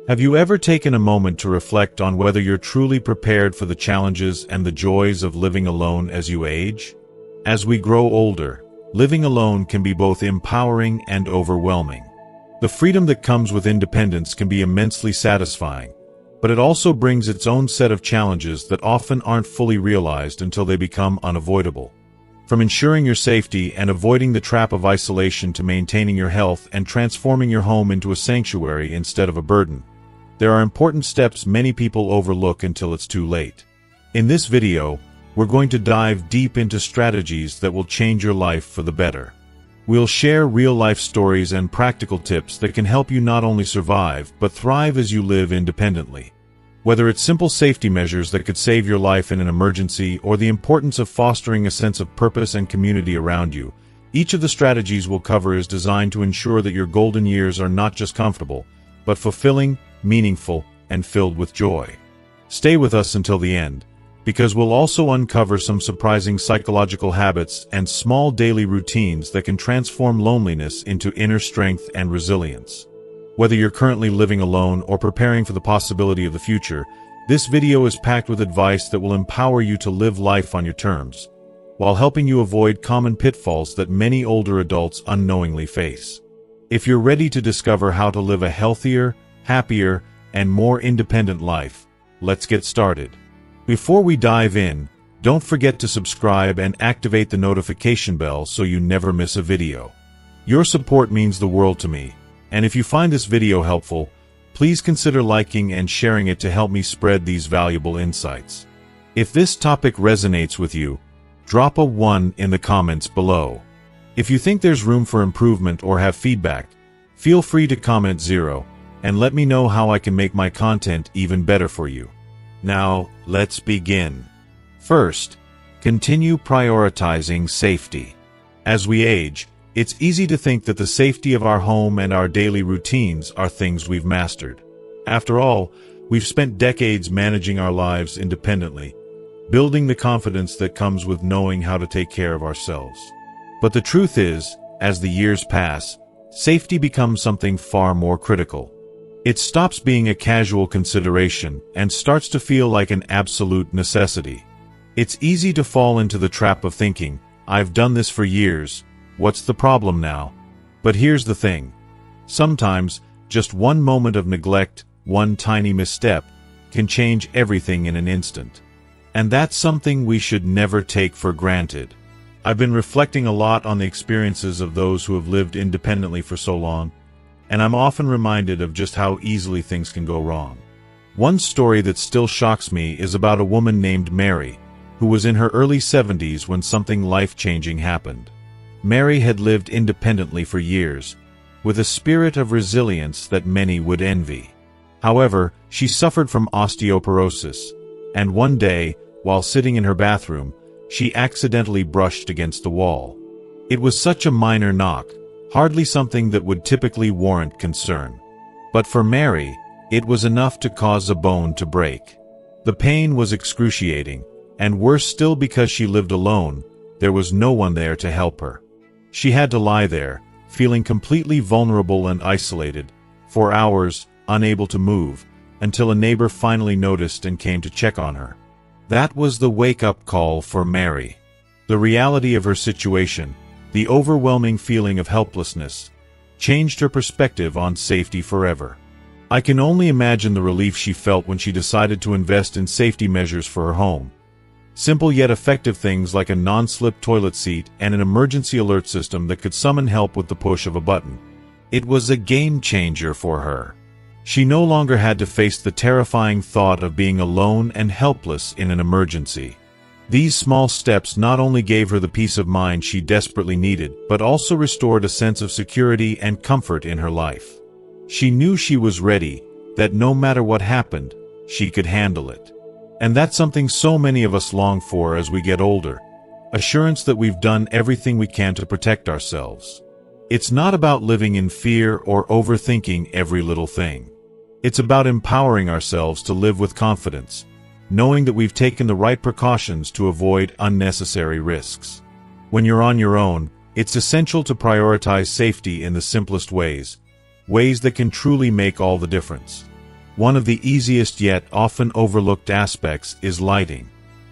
Have you ever taken a moment to reflect on whether you're truly prepared for the challenges and the joys of living alone as you age? As we grow older, living alone can be both empowering and overwhelming. The freedom that comes with independence can be immensely satisfying, but it also brings its own set of challenges that often aren't fully realized until they become unavoidable. From ensuring your safety and avoiding the trap of isolation to maintaining your health and transforming your home into a sanctuary instead of a burden, there are important steps many people overlook until it's too late. In this video, we're going to dive deep into strategies that will change your life for the better. We'll share real-life stories and practical tips that can help you not only survive, but thrive as you live independently. Whether it's simple safety measures that could save your life in an emergency or the importance of fostering a sense of purpose and community around you, each of the strategies we'll cover is designed to ensure that your golden years are not just comfortable, but fulfilling, meaningful, and filled with joy. Stay with us until the end, because we'll also uncover some surprising psychological habits and small daily routines that can transform loneliness into inner strength and resilience. Whether you're currently living alone or preparing for the possibility of the future, this video is packed with advice that will empower you to live life on your terms, while helping you avoid common pitfalls that many older adults unknowingly face. If you're ready to discover how to live a healthier, happier, and more independent life, let's get started. Before we dive in, don't forget to subscribe and activate the notification bell so you never miss a video. Your support means the world to me, and if you find this video helpful, please consider liking and sharing it to help me spread these valuable insights. If this topic resonates with you, drop a 1 in the comments below. If you think there's room for improvement or have feedback, feel free to comment 0, and let me know how I can make my content even better for you. Now, let's begin. First, continue prioritizing safety. As we age, it's easy to think that the safety of our home and our daily routines are things we've mastered. After all, we've spent decades managing our lives independently, building the confidence that comes with knowing how to take care of ourselves. But the truth is, as the years pass, safety becomes something far more critical. It stops being a casual consideration and starts to feel like an absolute necessity. It's easy to fall into the trap of thinking, I've done this for years, what's the problem now? But here's the thing. Sometimes, just one moment of neglect, one tiny misstep, can change everything in an instant. And that's something we should never take for granted. I've been reflecting a lot on the experiences of those who have lived independently for so long, and I'm often reminded of just how easily things can go wrong. One story that still shocks me is about a woman named Mary, who was in her early 70s when something life-changing happened. Mary had lived independently for years, with a spirit of resilience that many would envy. However, she suffered from osteoporosis, and one day, while sitting in her bathroom, she accidentally brushed against the wall. It was such a minor knock, hardly something that would typically warrant concern. But for Mary, it was enough to cause a bone to break. The pain was excruciating, and worse still because she lived alone, there was no one there to help her. She had to lie there, feeling completely vulnerable and isolated, for hours, unable to move, until a neighbor finally noticed and came to check on her. That was the wake-up call for Mary. The reality of her situation, the overwhelming feeling of helplessness, changed her perspective on safety forever. I can only imagine the relief she felt when she decided to invest in safety measures for her home. Simple yet effective things like a non-slip toilet seat and an emergency alert system that could summon help with the push of a button. It was a game changer for her. She no longer had to face the terrifying thought of being alone and helpless in an emergency. These small steps not only gave her the peace of mind she desperately needed, but also restored a sense of security and comfort in her life. She knew she was ready, that no matter what happened, she could handle it. And that's something so many of us long for as we get older, assurance that we've done everything we can to protect ourselves. It's not about living in fear or overthinking every little thing. It's about empowering ourselves to live with confidence, knowing that we've taken the right precautions to avoid unnecessary risks. When you're on your own, it's essential to prioritize safety in the simplest ways that can truly make all the difference. One of the easiest yet often overlooked aspects is lighting.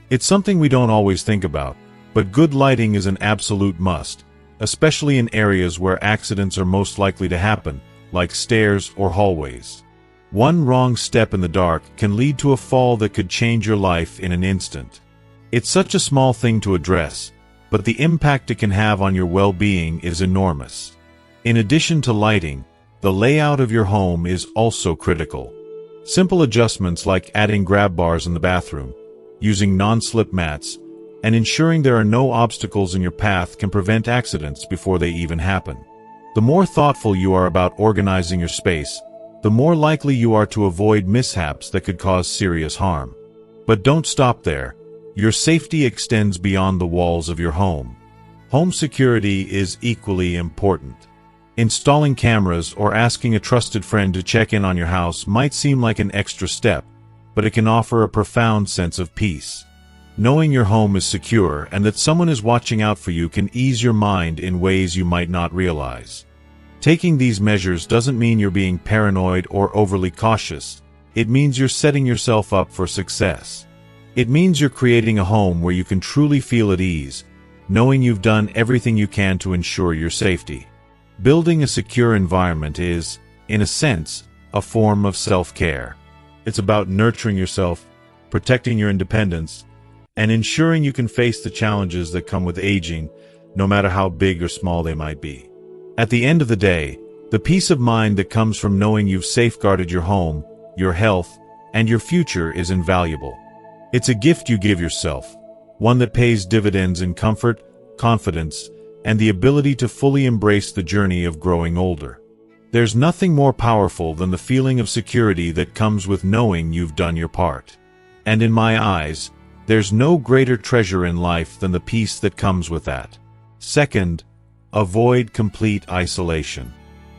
It's something we don't always think about, but good lighting is an absolute must, especially in areas where accidents are most likely to happen, like stairs or hallways. One wrong step in the dark can lead to a fall that could change your life in an instant. It's such a small thing to address, but the impact it can have on your well-being is enormous. In addition to lighting, the layout of your home is also critical. Simple adjustments like adding grab bars in the bathroom, using non-slip mats, and ensuring there are no obstacles in your path can prevent accidents before they even happen. The more thoughtful you are about organizing your space, the more likely you are to avoid mishaps that could cause serious harm. But don't stop there. Your safety extends beyond the walls of your home. Home security is equally important. Installing cameras or asking a trusted friend to check in on your house might seem like an extra step, but it can offer a profound sense of peace. Knowing your home is secure and that someone is watching out for you can ease your mind in ways you might not realize. Taking these measures doesn't mean you're being paranoid or overly cautious. It means you're setting yourself up for success. It means you're creating a home where you can truly feel at ease, knowing you've done everything you can to ensure your safety. Building a secure environment is, in a sense, a form of self-care. It's about nurturing yourself, protecting your independence, and ensuring you can face the challenges that come with aging, no matter how big or small they might be. At the end of the day, the peace of mind that comes from knowing you've safeguarded your home, your health, and your future is invaluable. It's a gift you give yourself, one that pays dividends in comfort, confidence, and the ability to fully embrace the journey of growing older. There's nothing more powerful than the feeling of security that comes with knowing you've done your part. And in my eyes, there's no greater treasure in life than the peace that comes with that. Second, avoid complete isolation.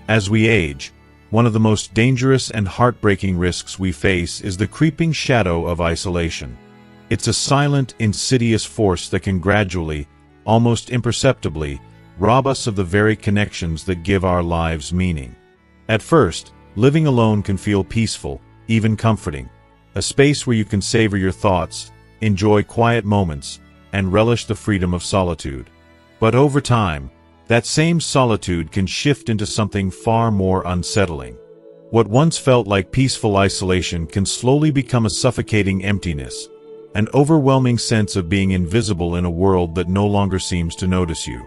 As we age, one of the most dangerous and heartbreaking risks we face is the creeping shadow of isolation. It's a silent, insidious force that can gradually, almost imperceptibly, rob us of the very connections that give our lives meaning. At first, living alone can feel peaceful, even comforting, a space where you can savor your thoughts, enjoy quiet moments, and relish the freedom of solitude. But over time, that same solitude can shift into something far more unsettling. What once felt like peaceful isolation can slowly become a suffocating emptiness, an overwhelming sense of being invisible in a world that no longer seems to notice you.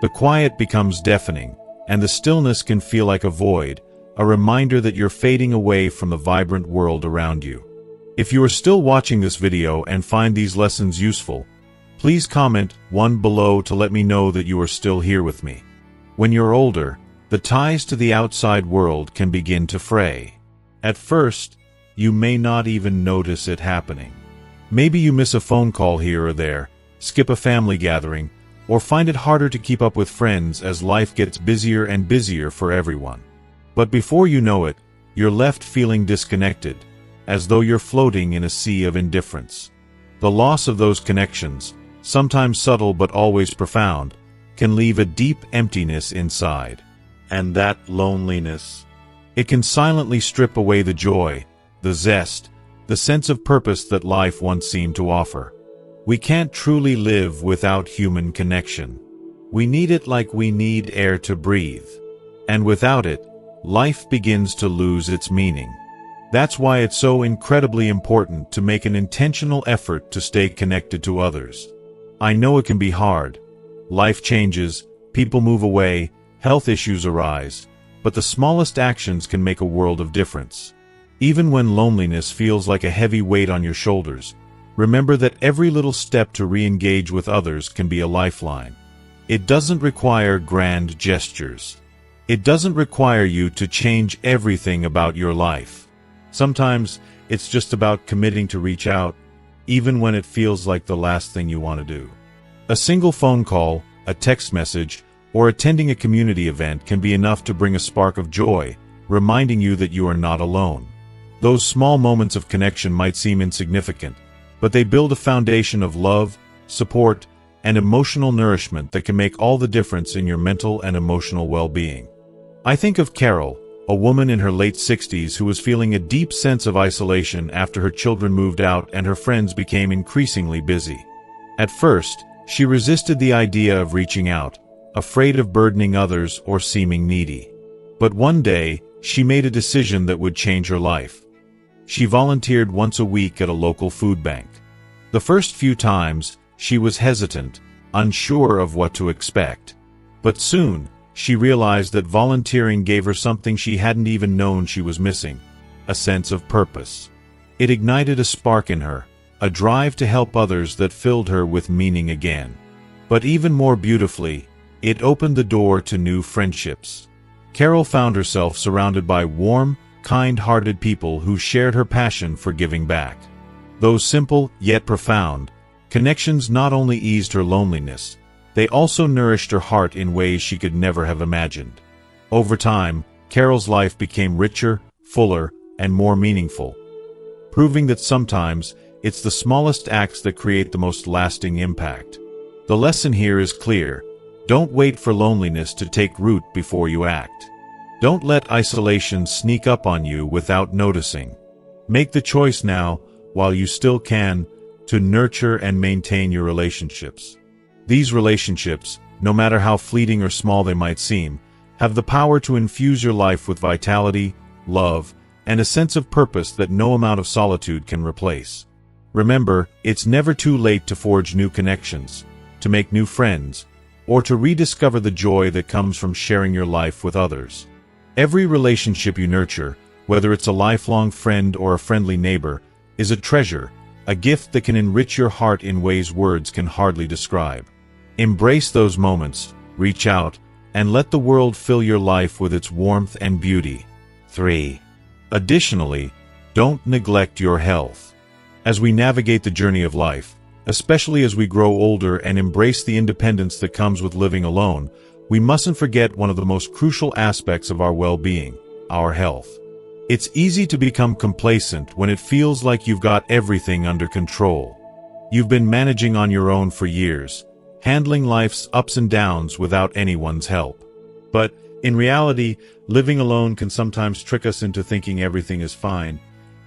The quiet becomes deafening, and the stillness can feel like a void, a reminder that you're fading away from the vibrant world around you. If you are still watching this video and find these lessons useful, please comment one below to let me know that you are still here with me. When you're older, the ties to the outside world can begin to fray. At first, you may not even notice it happening. Maybe you miss a phone call here or there, skip a family gathering, or find it harder to keep up with friends as life gets busier and busier for everyone. But before you know it, you're left feeling disconnected, as though you're floating in a sea of indifference. The loss of those connections, sometimes subtle but always profound, can leave a deep emptiness inside. And that loneliness, it can silently strip away the joy, the zest, the sense of purpose that life once seemed to offer. We can't truly live without human connection. We need it like we need air to breathe. And without it, life begins to lose its meaning. That's why it's so incredibly important to make an intentional effort to stay connected to others. I know it can be hard. Life changes, people move away, health issues arise, but the smallest actions can make a world of difference. Even when loneliness feels like a heavy weight on your shoulders, remember that every little step to re-engage with others can be a lifeline. It doesn't require grand gestures. It doesn't require you to change everything about your life. Sometimes, it's just about committing to reach out, even when it feels like the last thing you want to do. A single phone call, a text message, or attending a community event can be enough to bring a spark of joy, reminding you that you are not alone. Those small moments of connection might seem insignificant, but they build a foundation of love, support, and emotional nourishment that can make all the difference in your mental and emotional well-being. I think of Carol, a woman in her late 60s who was feeling a deep sense of isolation after her children moved out and her friends became increasingly busy. At first, she resisted the idea of reaching out, afraid of burdening others or seeming needy. But one day, she made a decision that would change her life. She volunteered once a week at a local food bank. The first few times, she was hesitant, unsure of what to expect. But soon, she realized that volunteering gave her something she hadn't even known she was missing: a sense of purpose. It ignited a spark in her, a drive to help others that filled her with meaning again. But even more beautifully, it opened the door to new friendships. Carol found herself surrounded by warm, kind-hearted people who shared her passion for giving back. Those simple, yet profound, connections not only eased her loneliness, they also nourished her heart in ways she could never have imagined. Over time, Carol's life became richer, fuller, and more meaningful, proving that sometimes it's the smallest acts that create the most lasting impact. The lesson here is clear: don't wait for loneliness to take root before you act. Don't let isolation sneak up on you without noticing. Make the choice now, while you still can, to nurture and maintain your relationships. These relationships, no matter how fleeting or small they might seem, have the power to infuse your life with vitality, love, and a sense of purpose that no amount of solitude can replace. Remember, it's never too late to forge new connections, to make new friends, or to rediscover the joy that comes from sharing your life with others. Every relationship you nurture, whether it's a lifelong friend or a friendly neighbor, is a treasure, a gift that can enrich your heart in ways words can hardly describe. Embrace those moments, reach out, and let the world fill your life with its warmth and beauty. 3. Additionally, don't neglect your health. As we navigate the journey of life, especially as we grow older and embrace the independence that comes with living alone, we mustn't forget one of the most crucial aspects of our well-being: our health. It's easy to become complacent when it feels like you've got everything under control. You've been managing on your own for years, handling life's ups and downs without anyone's help. But, in reality, living alone can sometimes trick us into thinking everything is fine,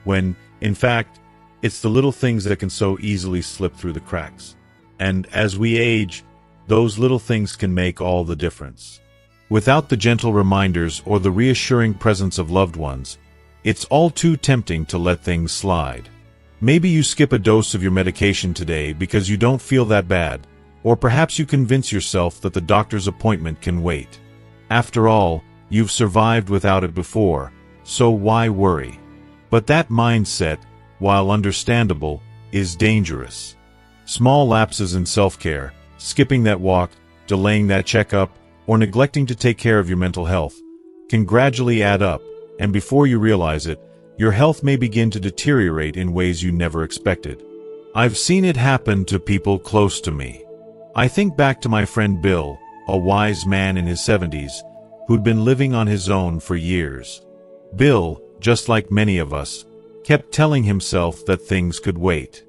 when, in fact, it's the little things that can so easily slip through the cracks. And as we age, those little things can make all the difference. Without the gentle reminders or the reassuring presence of loved ones, it's all too tempting to let things slide. Maybe you skip a dose of your medication today because you don't feel that bad, or perhaps you convince yourself that the doctor's appointment can wait. After all, you've survived without it before, so why worry? But that mindset, while understandable, is dangerous. Small lapses in self-care, skipping that walk, delaying that checkup, or neglecting to take care of your mental health, can gradually add up, and before you realize it, your health may begin to deteriorate in ways you never expected. I've seen it happen to people close to me. I think back to my friend Bill, a wise man in his 70s, who'd been living on his own for years. Bill, just like many of us, kept telling himself that things could wait.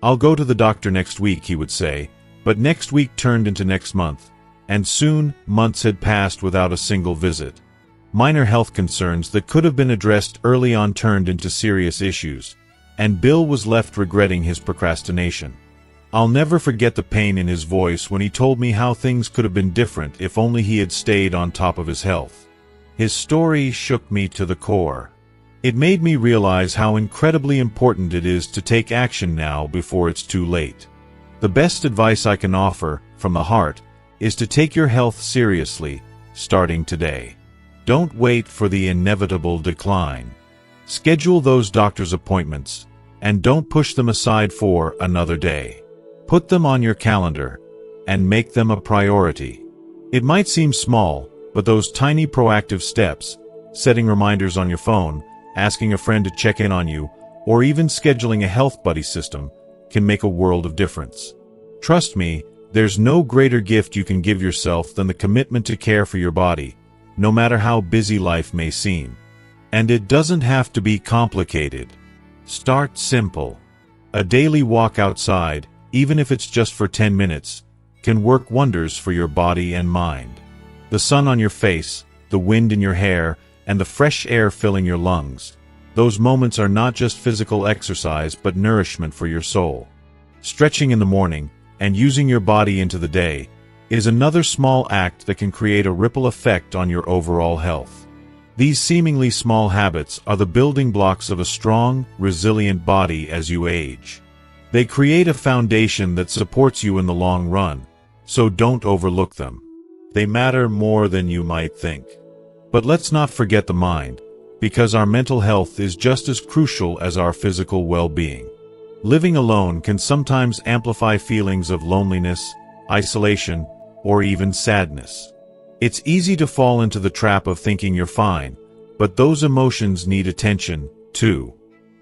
"I'll go to the doctor next week," he would say, but next week turned into next month, and soon months had passed without a single visit. Minor health concerns that could have been addressed early on turned into serious issues, and Bill was left regretting his procrastination. I'll never forget the pain in his voice when he told me how things could have been different if only he had stayed on top of his health. His story shook me to the core. It made me realize how incredibly important it is to take action now before it's too late. The best advice I can offer, from the heart, is to take your health seriously, starting today. Don't wait for the inevitable decline. Schedule those doctor's appointments, and don't push them aside for another day. Put them on your calendar, and make them a priority. It might seem small, but those tiny proactive steps, setting reminders on your phone, asking a friend to check in on you, or even scheduling a health buddy system, can make a world of difference. Trust me, there's no greater gift you can give yourself than the commitment to care for your body, no matter how busy life may seem. And it doesn't have to be complicated. Start simple. A daily walk outside, even if it's just for 10 minutes, can work wonders for your body and mind. The sun on your face, the wind in your hair, and the fresh air filling your lungs. Those moments are not just physical exercise but nourishment for your soul. Stretching in the morning, and using your body into the day, is another small act that can create a ripple effect on your overall health. These seemingly small habits are the building blocks of a strong, resilient body as you age. They create a foundation that supports you in the long run, so don't overlook them. They matter more than you might think. But let's not forget the mind, because our mental health is just as crucial as our physical well-being. Living alone can sometimes amplify feelings of loneliness, isolation, or even sadness. It's easy to fall into the trap of thinking you're fine, but those emotions need attention, too.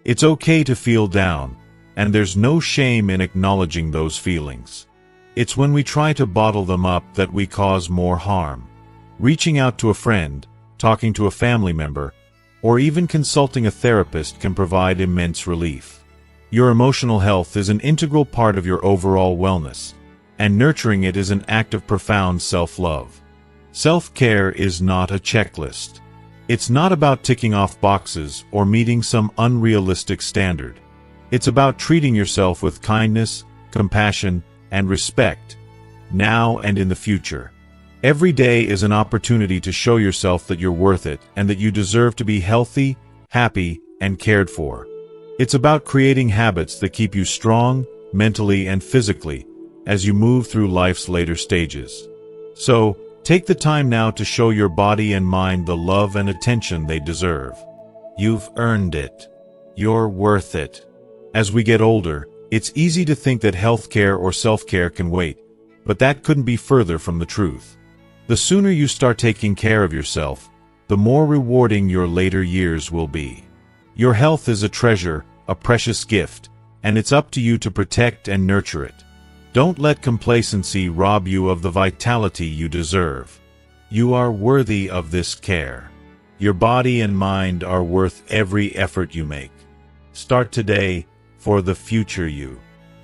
It's okay to feel down, and there's no shame in acknowledging those feelings. It's when we try to bottle them up that we cause more harm. Reaching out to a friend, talking to a family member, or even consulting a therapist can provide immense relief. Your emotional health is an integral part of your overall wellness, and nurturing it is an act of profound self-love. Self-care is not a checklist. It's not about ticking off boxes or meeting some unrealistic standard. It's about treating yourself with kindness, compassion, and respect, now and in the future. Every day is an opportunity to show yourself that you're worth it and that you deserve to be healthy, happy, and cared for. It's about creating habits that keep you strong, mentally and physically, as you move through life's later stages. So, take the time now to show your body and mind the love and attention they deserve. You've earned it. You're worth it. As we get older, it's easy to think that healthcare or self-care can wait, but that couldn't be further from the truth. The sooner you start taking care of yourself, the more rewarding your later years will be. Your health is a treasure, a precious gift, and it's up to you to protect and nurture it. Don't let complacency rob you of the vitality you deserve. You are worthy of this care. Your body and mind are worth every effort you make. Start today for the future you.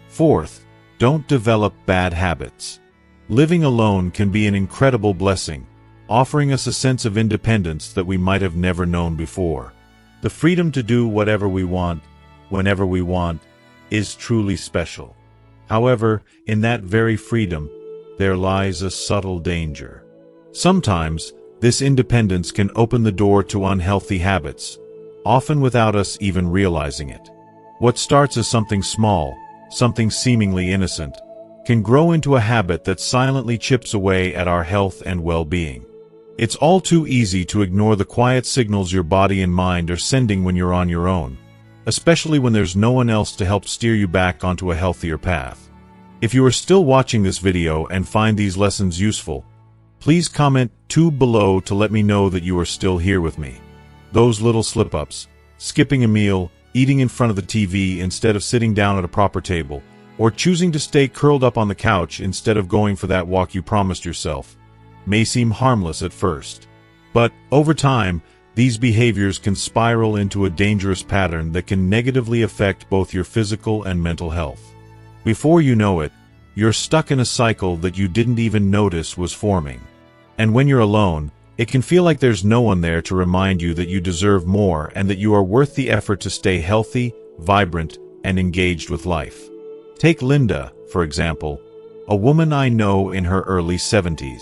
Fourth, don't develop bad habits. Living alone can be an incredible blessing, offering us a sense of independence that we might have never known before. The freedom to do whatever we want, whenever we want, is truly special. However, in that very freedom, there lies a subtle danger. Sometimes, this independence can open the door to unhealthy habits, often without us even realizing it. What starts as something small, something seemingly innocent, can grow into a habit that silently chips away at our health and well-being. It's all too easy to ignore the quiet signals your body and mind are sending when you're on your own, especially when there's no one else to help steer you back onto a healthier path. If you are still watching this video and find these lessons useful, please comment below to let me know that you are still here with me. Those little slip-ups, skipping a meal, eating in front of the TV instead of sitting down at a proper table, or choosing to stay curled up on the couch instead of going for that walk you promised yourself, may seem harmless at first. But, over time, these behaviors can spiral into a dangerous pattern that can negatively affect both your physical and mental health. Before you know it, you're stuck in a cycle that you didn't even notice was forming. And when you're alone, it can feel like there's no one there to remind you that you deserve more and that you are worth the effort to stay healthy, vibrant, and engaged with life. Take Linda, for example, a woman I know in her early 70s.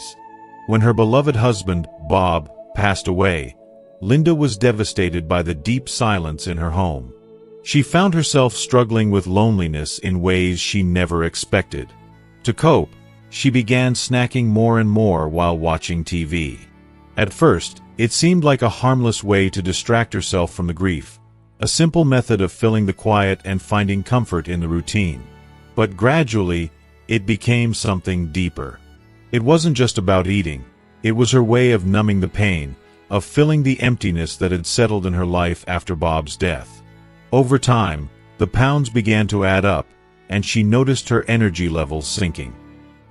When her beloved husband, Bob, passed away, Linda was devastated by the deep silence in her home. She found herself struggling with loneliness in ways she never expected. To cope, she began snacking more and more while watching TV. At first, it seemed like a harmless way to distract herself from the grief, a simple method of filling the quiet and finding comfort in the routine. But gradually, it became something deeper. It wasn't just about eating, it was her way of numbing the pain, of filling the emptiness that had settled in her life after Bob's death. Over time, the pounds began to add up, and she noticed her energy levels sinking.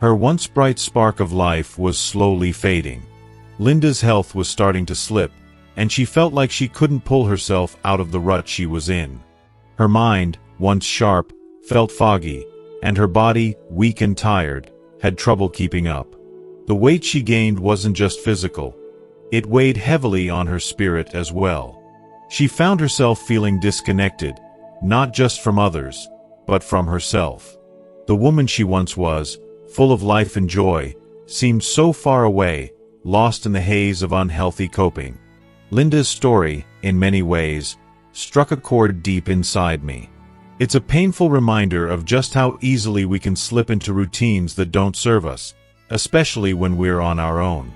Her once bright spark of life was slowly fading. Linda's health was starting to slip, and she felt like she couldn't pull herself out of the rut she was in. Her mind, once sharp, felt foggy, and her body, weak and tired, had trouble keeping up. The weight she gained wasn't just physical. It weighed heavily on her spirit as well. She found herself feeling disconnected, not just from others, but from herself. The woman she once was, full of life and joy, seemed so far away, lost in the haze of unhealthy coping. Linda's story, in many ways, struck a chord deep inside me. It's a painful reminder of just how easily we can slip into routines that don't serve us, especially when we're on our own.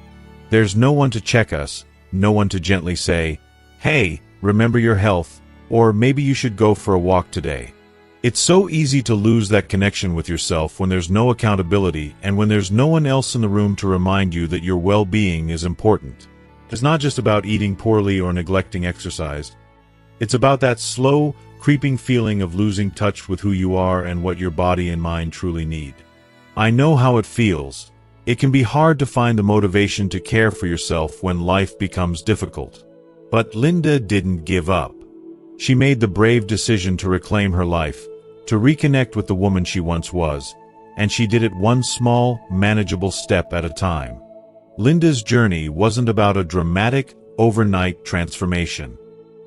There's no one to check us, no one to gently say, "Hey, remember your health," or "Maybe you should go for a walk today." It's so easy to lose that connection with yourself when there's no accountability and when there's no one else in the room to remind you that your well-being is important. It's not just about eating poorly or neglecting exercise. It's about that slow, creeping feeling of losing touch with who you are and what your body and mind truly need. I know how it feels. It can be hard to find the motivation to care for yourself when life becomes difficult. But Linda didn't give up. She made the brave decision to reclaim her life, to reconnect with the woman she once was, and she did it one small, manageable step at a time. Linda's journey wasn't about a dramatic, overnight transformation.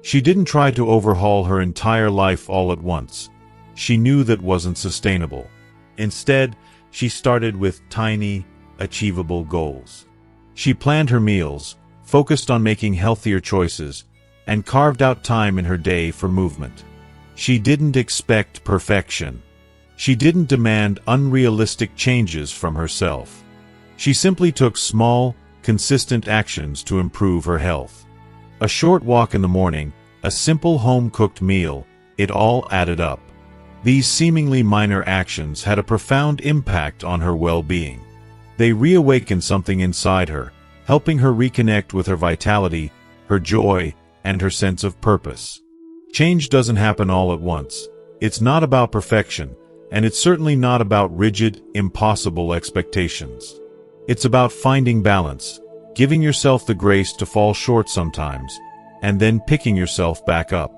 She didn't try to overhaul her entire life all at once. She knew that wasn't sustainable. Instead, she started with tiny, achievable goals. She planned her meals, focused on making healthier choices, and carved out time in her day for movement. She didn't expect perfection. She didn't demand unrealistic changes from herself. She simply took small, consistent actions to improve her health. A short walk in the morning, a simple home-cooked meal, it all added up. These seemingly minor actions had a profound impact on her well-being. They reawakened something inside her, helping her reconnect with her vitality, her joy, and her sense of purpose. Change doesn't happen all at once. It's not about perfection, and it's certainly not about rigid, impossible expectations. It's about finding balance, giving yourself the grace to fall short sometimes, and then picking yourself back up.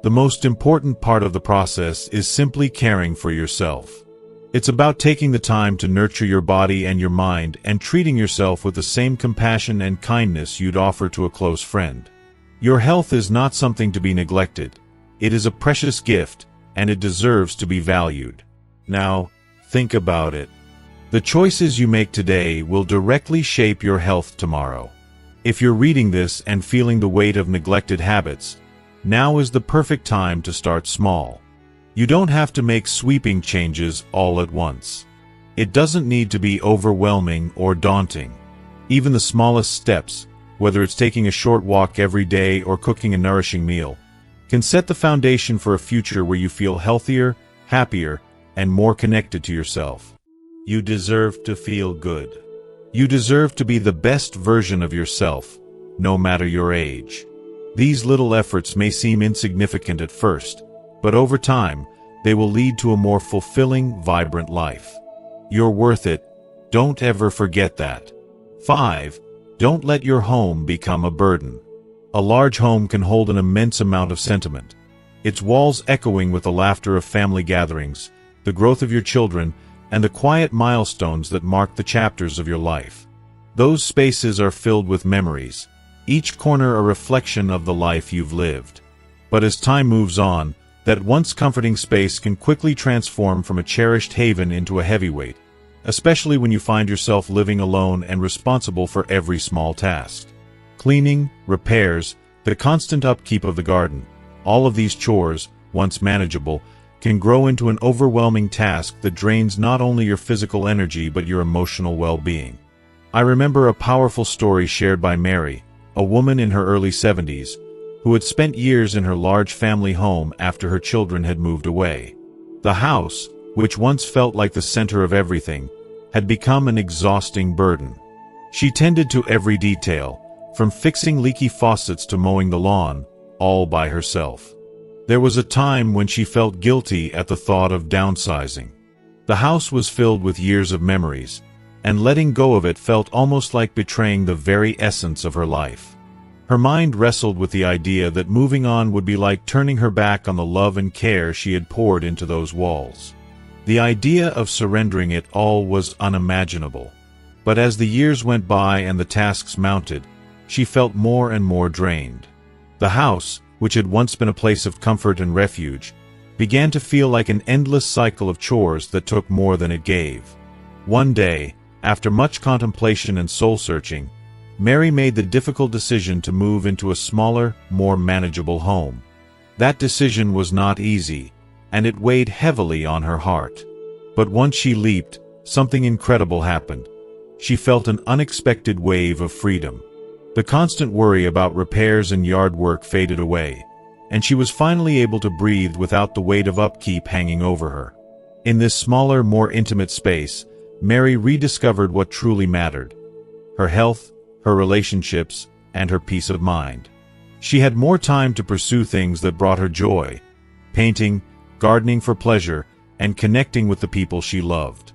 The most important part of the process is simply caring for yourself. It's about taking the time to nurture your body and your mind and treating yourself with the same compassion and kindness you'd offer to a close friend. Your health is not something to be neglected. It is a precious gift, and it deserves to be valued. Now, think about it. The choices you make today will directly shape your health tomorrow. If you're reading this and feeling the weight of neglected habits, now is the perfect time to start small. You don't have to make sweeping changes all at once. It doesn't need to be overwhelming or daunting. Even the smallest steps, whether it's taking a short walk every day or cooking a nourishing meal, can set the foundation for a future where you feel healthier, happier, and more connected to yourself. You deserve to feel good. You deserve to be the best version of yourself, no matter your age. These little efforts may seem insignificant at first, but over time, they will lead to a more fulfilling, vibrant life. You're worth it. Don't ever forget that. 5. Don't let your home become a burden. A large home can hold an immense amount of sentiment. Its walls echoing with the laughter of family gatherings, the growth of your children, and the quiet milestones that mark the chapters of your life. Those spaces are filled with memories, each corner a reflection of the life you've lived. But as time moves on, that once comforting space can quickly transform from a cherished haven into a heavyweight, especially when you find yourself living alone and responsible for every small task. Cleaning, repairs, the constant upkeep of the garden, all of these chores, once manageable, can grow into an overwhelming task that drains not only your physical energy but your emotional well-being. I remember a powerful story shared by Mary, a woman in her early 70s, who had spent years in her large family home after her children had moved away. The house, which once felt like the center of everything, had become an exhausting burden. She tended to every detail, from fixing leaky faucets to mowing the lawn, all by herself. There was a time when she felt guilty at the thought of downsizing. The house was filled with years of memories, and letting go of it felt almost like betraying the very essence of her life. Her mind wrestled with the idea that moving on would be like turning her back on the love and care she had poured into those walls. The idea of surrendering it all was unimaginable. But as the years went by and the tasks mounted, she felt more and more drained. The house, which had once been a place of comfort and refuge, began to feel like an endless cycle of chores that took more than it gave. One day, after much contemplation and soul-searching, Mary made the difficult decision to move into a smaller, more manageable home. That decision was not easy, and it weighed heavily on her heart. But once she leaped, something incredible happened. She felt an unexpected wave of freedom. The constant worry about repairs and yard work faded away, and she was finally able to breathe without the weight of upkeep hanging over her. In this smaller, more intimate space, Mary rediscovered what truly mattered: her health, her relationships, and her peace of mind. She had more time to pursue things that brought her joy: painting, gardening for pleasure, and connecting with the people she loved.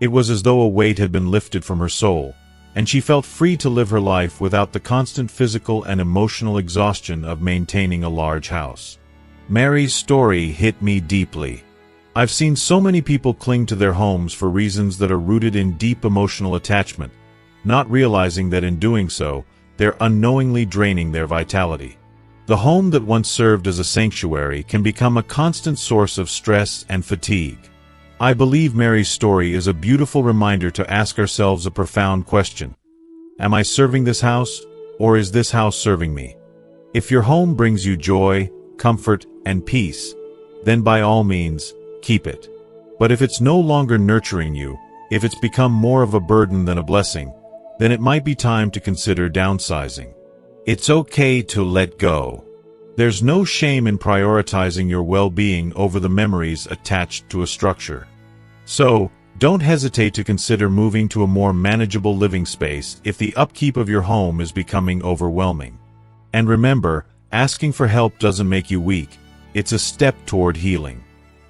It was as though a weight had been lifted from her soul, and she felt free to live her life without the constant physical and emotional exhaustion of maintaining a large house. Mary's story hit me deeply. I've seen so many people cling to their homes for reasons that are rooted in deep emotional attachment, not realizing that in doing so, they're unknowingly draining their vitality. The home that once served as a sanctuary can become a constant source of stress and fatigue. I believe Mary's story is a beautiful reminder to ask ourselves a profound question: am I serving this house, or is this house serving me? If your home brings you joy, comfort, and peace, then by all means, keep it. But if it's no longer nurturing you, if it's become more of a burden than a blessing, then it might be time to consider downsizing. It's okay to let go. There's no shame in prioritizing your well-being over the memories attached to a structure. So, don't hesitate to consider moving to a more manageable living space if the upkeep of your home is becoming overwhelming. And remember, asking for help doesn't make you weak. It's a step toward healing.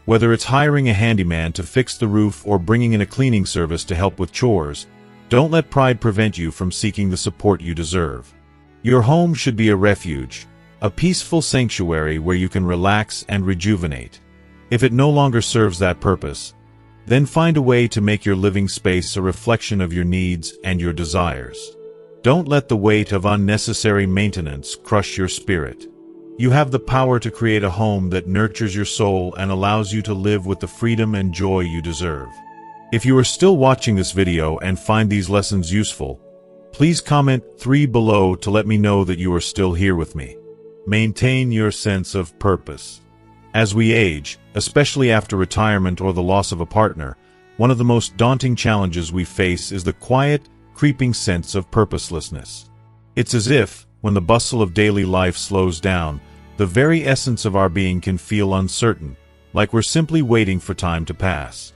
Whether it's hiring a handyman to fix the roof or bringing in a cleaning service to help with chores, don't let pride prevent you from seeking the support you deserve. Your home should be a refuge, a peaceful sanctuary where you can relax and rejuvenate. If it no longer serves that purpose, then find a way to make your living space a reflection of your needs and your desires. Don't let the weight of unnecessary maintenance crush your spirit. You have the power to create a home that nurtures your soul and allows you to live with the freedom and joy you deserve. If you are still watching this video and find these lessons useful, please comment 3 below to let me know that you are still here with me. Maintain your sense of purpose. As we age, especially after retirement or the loss of a partner, one of the most daunting challenges we face is the quiet, creeping sense of purposelessness. It's as if, when the bustle of daily life slows down, the very essence of our being can feel uncertain, like we're simply waiting for time to pass.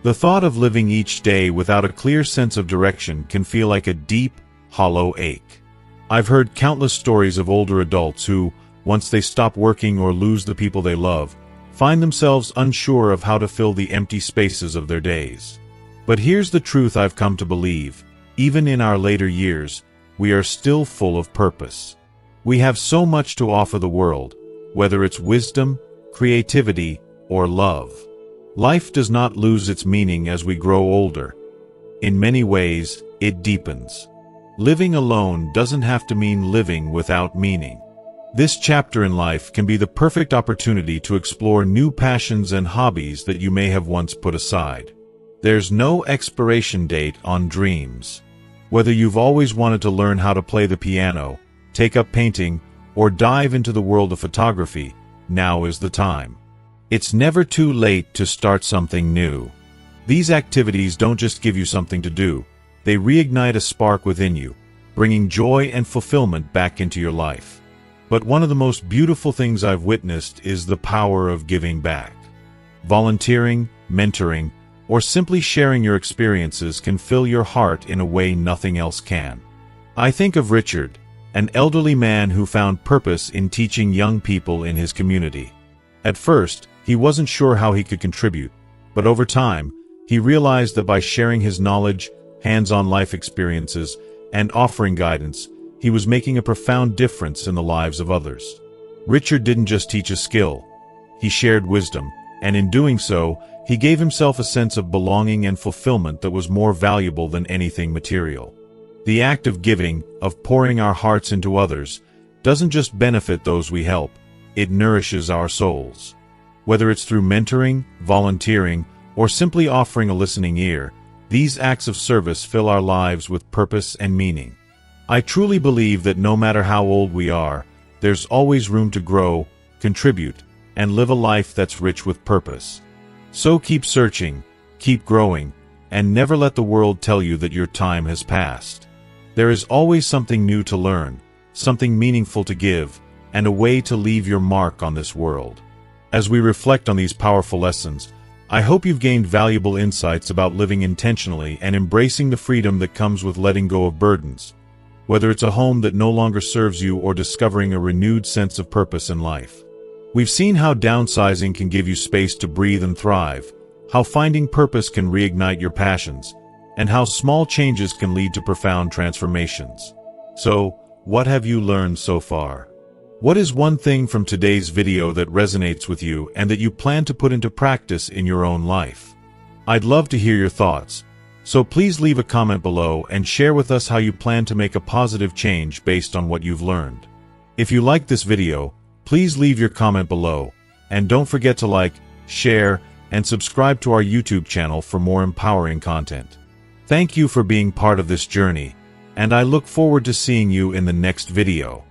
The thought of living each day without a clear sense of direction can feel like a deep, hollow ache. I've heard countless stories of older adults who, once they stop working or lose the people they love, find themselves unsure of how to fill the empty spaces of their days. But here's the truth I've come to believe: even in our later years, we are still full of purpose. We have so much to offer the world, whether it's wisdom, creativity, or love. Life does not lose its meaning as we grow older. In many ways, it deepens. Living alone doesn't have to mean living without meaning. This chapter in life can be the perfect opportunity to explore new passions and hobbies that you may have once put aside. There's no expiration date on dreams. Whether you've always wanted to learn how to play the piano, take up painting, or dive into the world of photography, now is the time. It's never too late to start something new. These activities don't just give you something to do, they reignite a spark within you, bringing joy and fulfillment back into your life. But one of the most beautiful things I've witnessed is the power of giving back. Volunteering, mentoring, or simply sharing your experiences can fill your heart in a way nothing else can. I think of Richard, an elderly man who found purpose in teaching young people in his community. At first, he wasn't sure how he could contribute, but over time, he realized that by sharing his knowledge, hands-on life experiences, and offering guidance, he was making a profound difference in the lives of others. Richard didn't just teach a skill, he shared wisdom, and in doing so, he gave himself a sense of belonging and fulfillment that was more valuable than anything material. The act of giving, of pouring our hearts into others, doesn't just benefit those we help, it nourishes our souls. Whether it's through mentoring, volunteering, or simply offering a listening ear, these acts of service fill our lives with purpose and meaning. I truly believe that no matter how old we are, there's always room to grow, contribute, and live a life that's rich with purpose. So keep searching, keep growing, and never let the world tell you that your time has passed. There is always something new to learn, something meaningful to give, and a way to leave your mark on this world. As we reflect on these powerful lessons, I hope you've gained valuable insights about living intentionally and embracing the freedom that comes with letting go of burdens. Whether it's a home that no longer serves you or discovering a renewed sense of purpose in life. We've seen how downsizing can give you space to breathe and thrive, how finding purpose can reignite your passions, and how small changes can lead to profound transformations. So, what have you learned so far? What is one thing from today's video that resonates with you and that you plan to put into practice in your own life? I'd love to hear your thoughts, so please leave a comment below and share with us how you plan to make a positive change based on what you've learned. If you liked this video, please leave your comment below, and don't forget to like, share, and subscribe to our YouTube channel for more empowering content. Thank you for being part of this journey, and I look forward to seeing you in the next video.